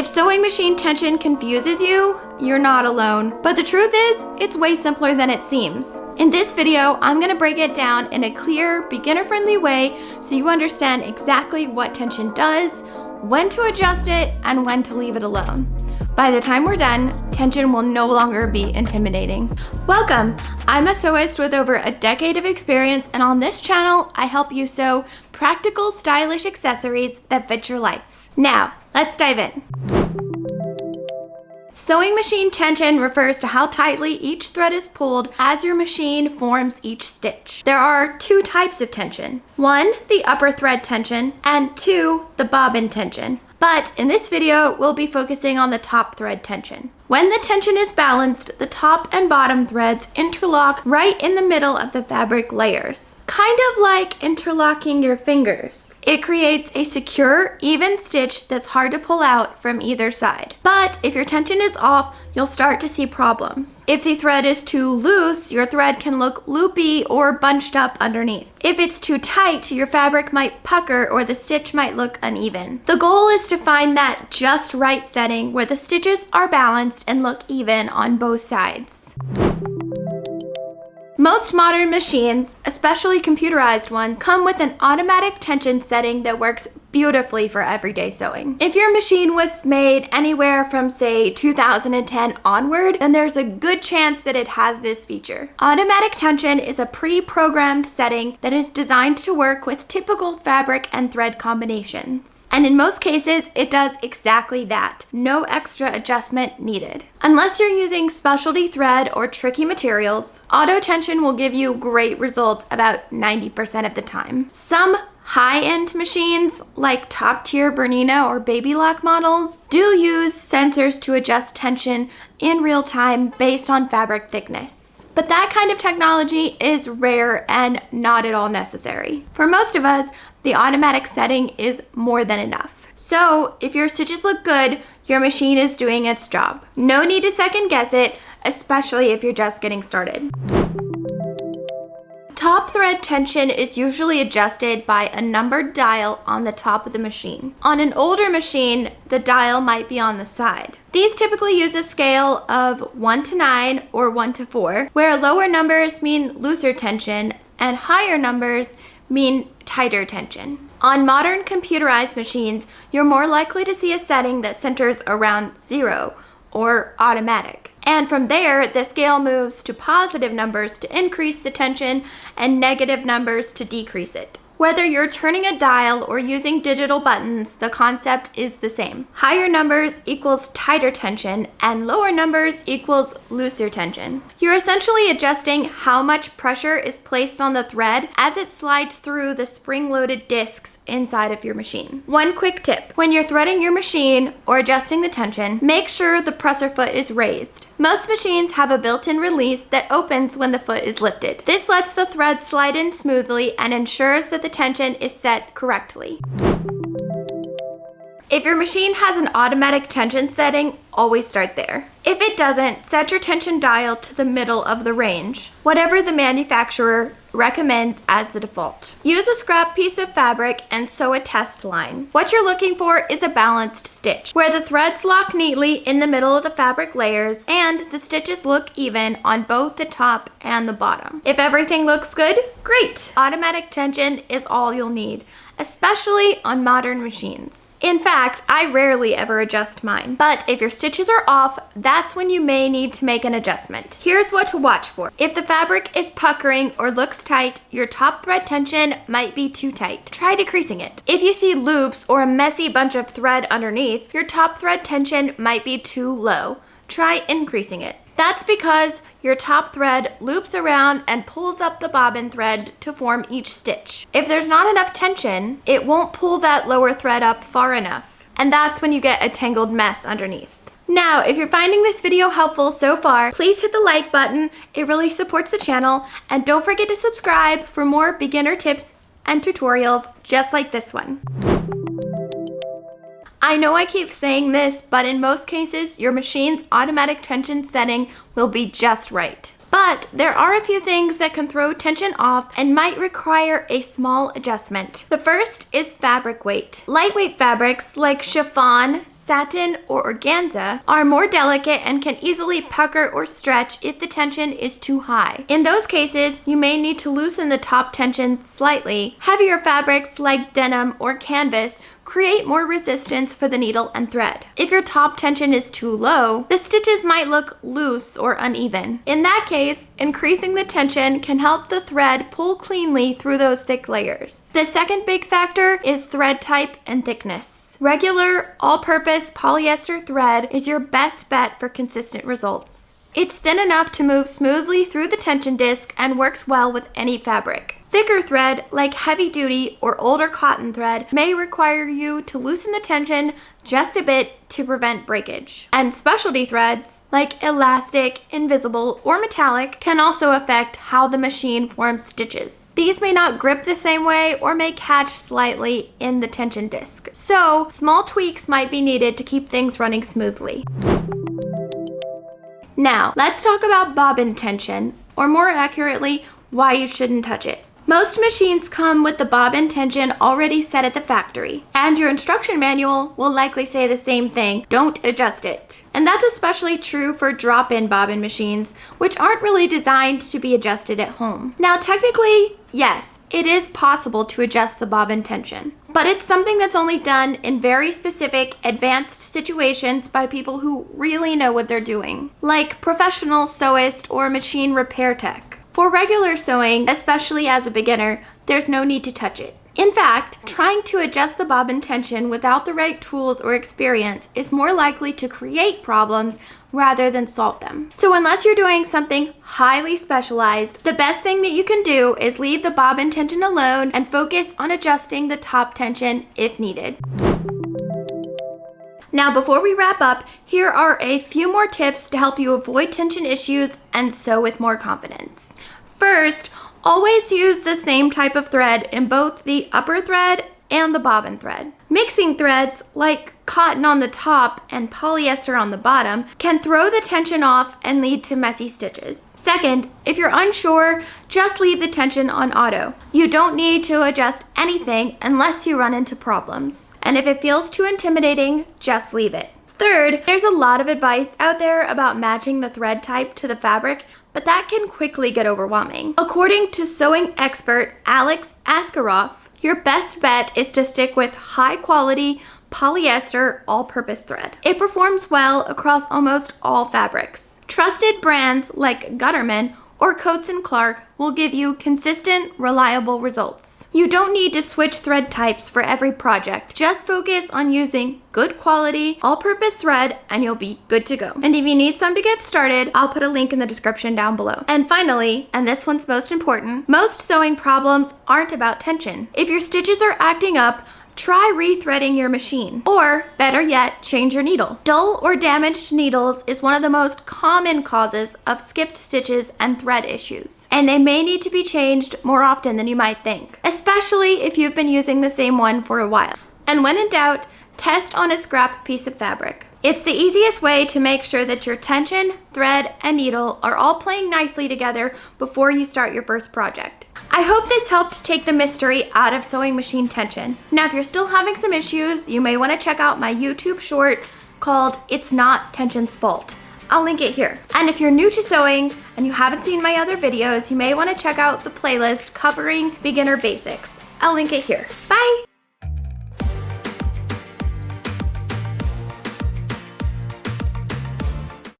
If sewing machine tension confuses you, you're not alone. But the truth is, it's way simpler than it seems. In this video, I'm gonna break it down in a clear, beginner-friendly way so you understand exactly what tension does, when to adjust it, and when to leave it alone. By the time we're done, tension will no longer be intimidating. Welcome! I'm a sewist with over a decade of experience, and on this channel, I help you sew practical, stylish accessories that fit your life. Now, let's dive in. Sewing machine tension refers to how tightly each thread is pulled as your machine forms each stitch. There are two types of tension. One, the upper thread tension, and two, the bobbin tension. But in this video, we'll be focusing on the top thread tension. When the tension is balanced, the top and bottom threads interlock right in the middle of the fabric layers, kind of like interlocking your fingers. It creates a secure, even stitch that's hard to pull out from either side. But if your tension is off, you'll start to see problems. If the thread is too loose, your thread can look loopy or bunched up underneath. If it's too tight, your fabric might pucker or the stitch might look uneven. The goal is to find that just right setting where the stitches are balanced and look even on both sides. Most modern machines, especially computerized ones, come with an automatic tension setting that works beautifully for everyday sewing. If your machine was made anywhere from, say, 2010 onward, then there's a good chance that it has this feature. Automatic tension is a pre-programmed setting that is designed to work with typical fabric and thread combinations. And in most cases, it does exactly that. No extra adjustment needed. Unless you're using specialty thread or tricky materials, auto tension will give you great results about 90% of the time. Some high-end machines, like top-tier Bernina or Baby Lock models, do use sensors to adjust tension in real time based on fabric thickness. But that kind of technology is rare and not at all necessary. For most of us, the automatic setting is more than enough. So if your stitches look good, your machine is doing its job. No need to second guess it, especially if you're just getting started. Top thread tension is usually adjusted by a numbered dial on the top of the machine. On an older machine, the dial might be on the side. These typically use a scale of 1 to 9 or 1 to 4, where lower numbers mean looser tension and higher numbers mean tighter tension. On modern computerized machines, you're more likely to see a setting that centers around 0 or automatic. And from there, the scale moves to positive numbers to increase the tension and negative numbers to decrease it. Whether you're turning a dial or using digital buttons, the concept is the same. Higher numbers equals tighter tension and lower numbers equals looser tension. You're essentially adjusting how much pressure is placed on the thread as it slides through the spring-loaded discs inside of your machine. One quick tip: when you're threading your machine or adjusting the tension, make sure the presser foot is raised. Most machines have a built-in release that opens when the foot is lifted. This lets the thread slide in smoothly and ensures that the tension is set correctly. If your machine has an automatic tension setting, always start there. If it doesn't, set your tension dial to the middle of the range, whatever the manufacturer recommends as the default. Use a scrap piece of fabric and sew a test line. What you're looking for is a balanced stitch, where the threads lock neatly in the middle of the fabric layers and the stitches look even on both the top and the bottom. If everything looks good, great! Automatic tension is all you'll need, especially on modern machines. In fact, I rarely ever adjust mine, but if your stitches are off, that's when you may need to make an adjustment. Here's what to watch for. If the fabric is puckering or looks tight, your top thread tension might be too tight. Try decreasing it. If you see loops or a messy bunch of thread underneath, your top thread tension might be too low. Try increasing it. That's because your top thread loops around and pulls up the bobbin thread to form each stitch. If there's not enough tension, it won't pull that lower thread up far enough. And that's when you get a tangled mess underneath. Now, if you're finding this video helpful so far, please hit the like button. It really supports the channel. And don't forget to subscribe for more beginner tips and tutorials just like this one. I know I keep saying this, but in most cases, your machine's automatic tension setting will be just right. But there are a few things that can throw tension off and might require a small adjustment. The first is fabric weight. Lightweight fabrics like chiffon, satin, or organza, are more delicate and can easily pucker or stretch if the tension is too high. In those cases, you may need to loosen the top tension slightly. Heavier fabrics like denim or canvas create more resistance for the needle and thread. If your top tension is too low, the stitches might look loose or uneven. In that case, increasing the tension can help the thread pull cleanly through those thick layers. The second big factor is thread type and thickness. Regular, all-purpose polyester thread is your best bet for consistent results. It's thin enough to move smoothly through the tension disc and works well with any fabric. Thicker thread, like heavy-duty or older cotton thread, may require you to loosen the tension just a bit to prevent breakage. And specialty threads, like elastic, invisible, or metallic, can also affect how the machine forms stitches. These may not grip the same way or may catch slightly in the tension disc. So, small tweaks might be needed to keep things running smoothly. Now, let's talk about bobbin tension, or more accurately, why you shouldn't touch it. Most machines come with the bobbin tension already set at the factory, and your instruction manual will likely say the same thing: don't adjust it. And that's especially true for drop-in bobbin machines, which aren't really designed to be adjusted at home. Now, technically, yes, it is possible to adjust the bobbin tension, but it's something that's only done in very specific, advanced situations by people who really know what they're doing, like professional sewist or machine repair tech. For regular sewing, especially as a beginner, there's no need to touch it. In fact, trying to adjust the bobbin tension without the right tools or experience is more likely to create problems rather than solve them. So unless you're doing something highly specialized, the best thing that you can do is leave the bobbin tension alone and focus on adjusting the top tension if needed. Now, before we wrap up, here are a few more tips to help you avoid tension issues and sew with more confidence. First, always use the same type of thread in both the upper thread and the bobbin thread. Mixing threads, like cotton on the top and polyester on the bottom, can throw the tension off and lead to messy stitches. Second, if you're unsure, just leave the tension on auto. You don't need to adjust anything unless you run into problems. And if it feels too intimidating, just leave it. Third, there's a lot of advice out there about matching the thread type to the fabric, but that can quickly get overwhelming. According to sewing expert Alex Askaroff, your best bet is to stick with high-quality polyester all-purpose thread. It performs well across almost all fabrics. Trusted brands like Gutterman or Coats & Clark will give you consistent, reliable results. You don't need to switch thread types for every project. Just focus on using good quality, all-purpose thread and you'll be good to go. And if you need some to get started, I'll put a link in the description down below. And finally, and this one's most important, most sewing problems aren't about tension. If your stitches are acting up, try rethreading your machine, or better yet, change your needle. Dull or damaged needles is one of the most common causes of skipped stitches and thread issues, and they may need to be changed more often than you might think, especially if you've been using the same one for a while. And when in doubt, test on a scrap piece of fabric. It's the easiest way to make sure that your tension, thread, and needle are all playing nicely together before you start your first project. I hope this helped take the mystery out of sewing machine tension. Now, if you're still having some issues, you may want to check out my YouTube short called It's Not Tension's Fault. I'll link it here. And if you're new to sewing and you haven't seen my other videos, you may want to check out the playlist covering beginner basics. I'll link it here. Bye!